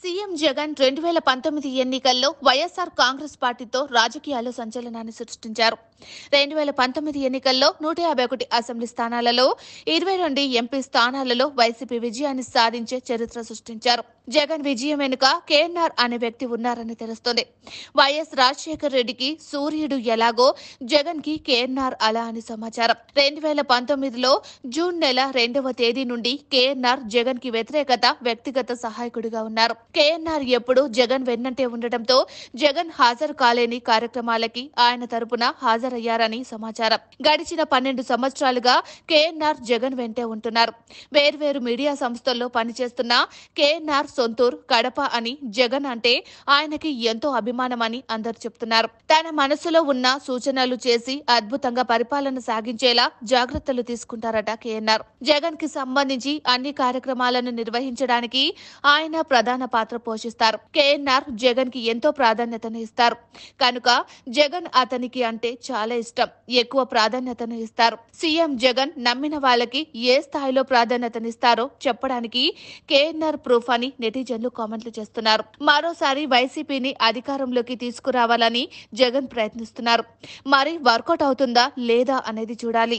CM Jagan 2019 ఎన్నికల్లో వైఎస్ఆర్ కాంగ్రెస్ పార్టీతో రాజకీయాల్లో సంచలనాన్ని సృష్టించారు. 2019 ఎన్నికల్లో 151 అసెంబ్లీ స్థానాలలో 22 ఎంపీ స్థానాలలో వైసీపీ విజయాన్ని సాధించే చరిత్ర సృష్టించారు. జగన్ విజయం వెనుక కేఎన్ఆర్ అనే వ్యక్తి ఉన్నారని తెలుస్తోంది. వైఎస్ రాజశేఖర్ రెడ్డికి సూర్యుడు ఎలాగో జగన్ కి కేఎన్ఆర్ అలా అని సమాచారం. 2019లో జూన్ నెల 2వ తేదీ నుండి కేఎన్ఆర్ జగన్ కి వ్యక్తిగత సహాయకుడిగా ఉన్నారు. కేఎన్ఆర్ ఎప్పుడు జగన్ వెన్నంటే ఉండటంతో జగన్ హాజరు కాలేని కార్యక్రమాలకి ఆయన తరపున హాజరయ్యారని సమాచారం. గడిచిన 12 సంవత్సరాలుగా కేఎన్ఆర్ జగన్ వెంటే ఉంటున్నారు. వేర్వేరు మీడియా సంస్థల్లో పనిచేస్తున్న కేఎన్ఆర్ సొంతూరు కడప అని, జగన్ అంటే ఆయనకి ఎంతో అభిమానమని అందరూ చెప్తున్నారు. తన మనసులో ఉన్న సూచనలు చేసి అద్భుతంగా పరిపాలన సాగించేలా జాగ్రత్తలు తీసుకుంటారట కేఎన్ఆర్. జగన్ కి సంబంధించి అన్ని కార్యక్రమాలను నిర్వహించడానికి ఆయన ప్రధాన పాత్ర పోషిస్తారు. కేఎన్ఆర్ జగన్ కి ఎంతో ప్రాధాన్యతను ఇస్తారు కనుక జగన్ అతనికి అంటే చాలా ఇష్టం, ఎక్కువ ప్రాధాన్యతను ఇస్తారు. సీఎం జగన్ నమ్మిన వాళ్ళకి ఏ స్థాయిలో ప్రాధాన్యతనిస్తారో చెప్పడానికి కేఎన్ఆర్ ప్రూఫ్ అని నెటిజన్లు కామెంట్లు చేస్తున్నారు. మరోసారి వైసీపీని అధికారంలోకి తీసుకురావాలని జగన్ ప్రయత్నిస్తున్నారు. మరి వర్కౌట్ అవుతుందా లేదా అనేది చూడాలి.